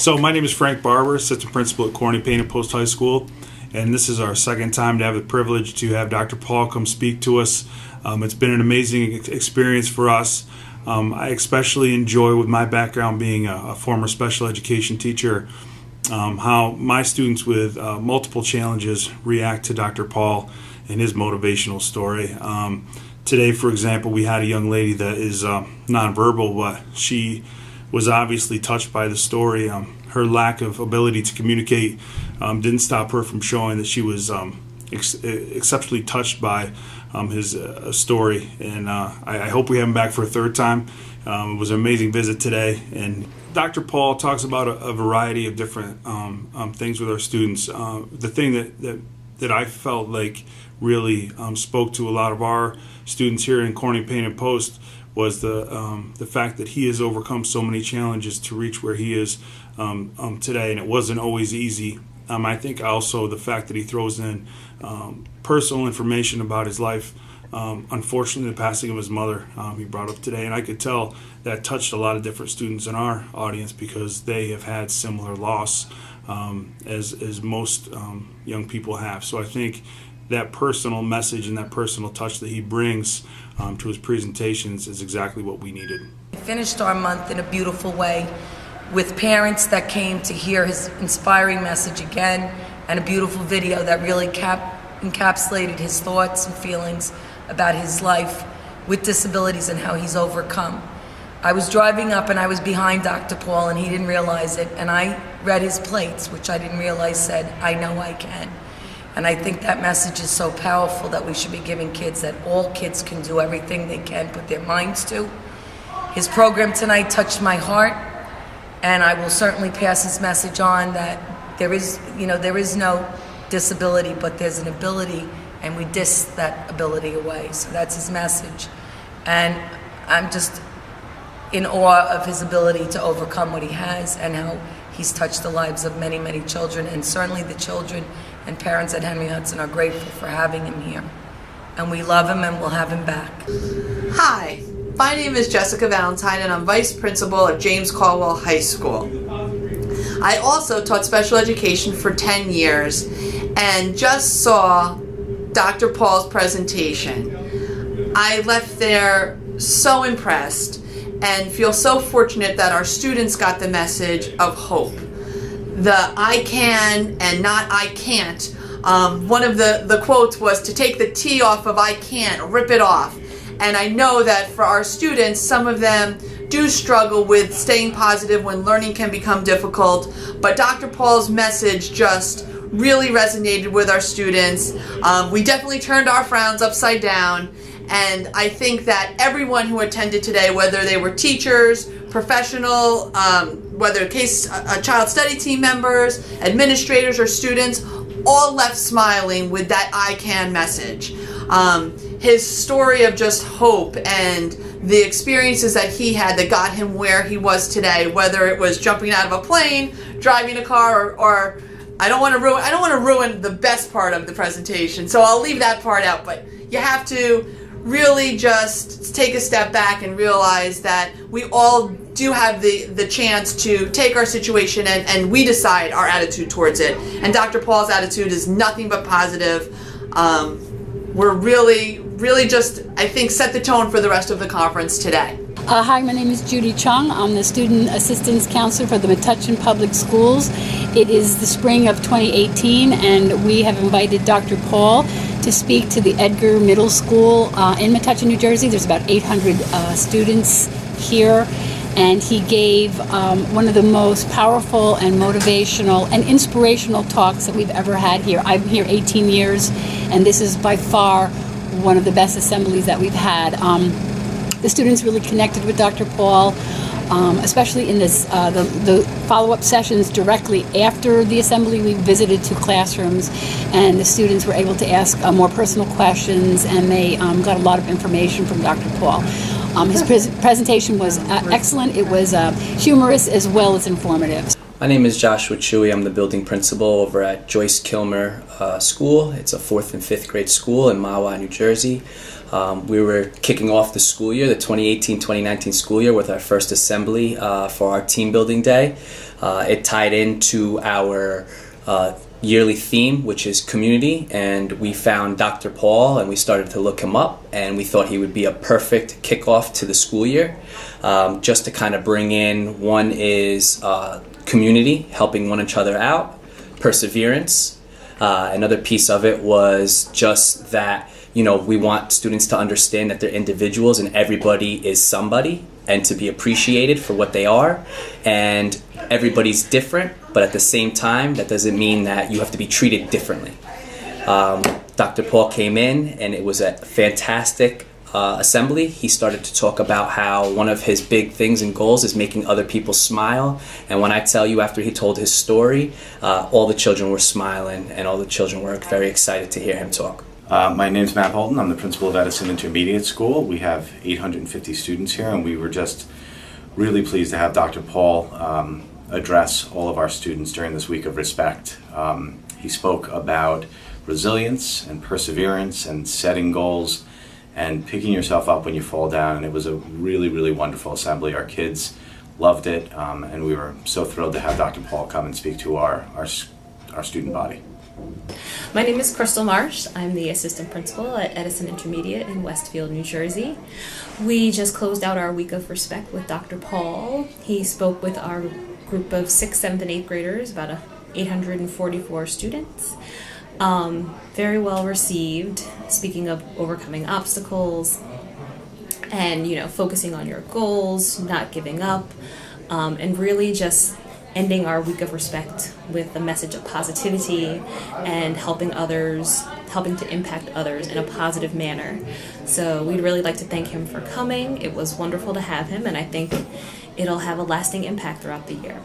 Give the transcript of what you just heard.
So my name is Frank Barber, assistant principal at Corning Payne and Post High School, and this is our second time to have the privilege to have Dr. Paul come speak to us. It's been an amazing experience for us. I especially enjoy, with my background being a former special education teacher, how my students with multiple challenges react to Dr. Paul and his motivational story. Today, for example, we had a young lady that is nonverbal, but she was obviously touched by the story. Her lack of ability to communicate didn't stop her from showing that she was exceptionally touched by his story. And I hope we have him back for a third time. It was an amazing visit today. And Dr. Paul talks about a variety of different things with our students. The thing that I felt like really spoke to a lot of our students here in Corning Payne and Post was the fact that he has overcome so many challenges to reach where he is today, and it wasn't always easy. I think also the fact that he throws in personal information about his life. Unfortunately, the passing of his mother he brought up today, and I could tell that touched a lot of different students in our audience because they have had similar loss as most young people have. So I think that personal message and that personal touch that he brings to his presentations is exactly what we needed. We finished our month in a beautiful way with parents that came to hear his inspiring message again, and a beautiful video that really encapsulated his thoughts and feelings about his life with disabilities and how he's overcome. I was driving up and I was behind Dr. Paul and he didn't realize it, and I read his plates, which I didn't realize said, "I know I can." And I think that message is so powerful that we should be giving kids that all kids can do everything they can put their minds to. His program tonight touched my heart, and I will certainly pass his message on that there is no disability, but there's an ability, and we dis that ability away. So that's his message. And I'm just in awe of his ability to overcome what he has and how he's touched the lives of many, many children, and certainly the children and parents at Henry Hudson are grateful for having him here. And we love him and we'll have him back. Hi, my name is Jessica Valentine and I'm Vice Principal at James Caldwell High School. I also taught special education for 10 years and just saw Dr. Paul's presentation. I left there so impressed and feel so fortunate that our students got the message of hope. The I can and not I can't. One of the quotes was to take the T off of I can't, rip it off. And I know that for our students, some of them do struggle with staying positive when learning can become difficult, but Dr. Paul's message just really resonated with our students. We definitely turned our frowns upside down, and I think that everyone who attended today, whether they were teachers, professional, whether child study team members, administrators, or students, all left smiling with that I can message. His story of just hope and the experiences that he had that got him where he was today, whether it was jumping out of a plane, driving a car, or I don't want to ruin the best part of the presentation, so I'll leave that part out, but you have to really just take a step back and realize that we all do have the chance to take our situation and we decide our attitude towards it. And Dr. Paul's attitude is nothing but positive. We're really just, I think, set the tone for the rest of the conference today. Hi, my name is Judy Cheung. I'm the Student Assistance Counselor for the Metuchen Public Schools. It is the spring of 2018, and we have invited Dr. Paul to speak to the Edgar Middle School in Metuchen, New Jersey. There's about 800 students here, and he gave one of the most powerful and motivational and inspirational talks that we've ever had here. I'm here 18 years, and this is by far one of the best assemblies that we've had. The students really connected with Dr. Paul, especially in this the follow-up sessions directly after the assembly. We visited 2 classrooms, and the students were able to ask more personal questions, and they got a lot of information from Dr. Paul. His presentation was excellent. It was humorous as well as informative. My name is Joshua Chewy. I'm the building principal over at Joyce Kilmer School. It's a 4th and 5th grade school in Mahwah, New Jersey. We were kicking off the school year, the 2018-2019 school year, with our first assembly for our team building day. It tied into our yearly theme, which is community, and we found Dr. Paul and we started to look him up, and we thought he would be a perfect kickoff to the school year, just to kind of bring in, one is community, helping one another out, perseverance. Another piece of it was just that, we want students to understand that they're individuals and everybody is somebody, and to be appreciated for what they are, and everybody's different, but at the same time, that doesn't mean that you have to be treated differently. Dr. Paul came in, and it was a fantastic assembly. He started to talk about how one of his big things and goals is making other people smile, and when I tell you, after he told his story, all the children were smiling, and all the children were very excited to hear him talk. My name's Matt Bolton. I'm the principal of Edison Intermediate School. We have 850 students here, and we were just really pleased to have Dr. Paul address all of our students during this week of respect. He spoke about resilience and perseverance and setting goals and picking yourself up when you fall down, and it was a really, really wonderful assembly. Our kids loved it, and we were so thrilled to have Dr. Paul come and speak to our student body. My name is Crystal Marsh. I'm the assistant principal at Edison Intermediate in Westfield, New Jersey. We just closed out our week of respect with Dr. Paul. He spoke with our group of 6th, 7th, and 8th graders, about 844 students. Very well received, speaking of overcoming obstacles and, focusing on your goals, not giving up, and really just ending our week of respect with a message of positivity and helping to impact others in a positive manner. So we'd really like to thank him for coming. It was wonderful to have him, and I think it'll have a lasting impact throughout the year.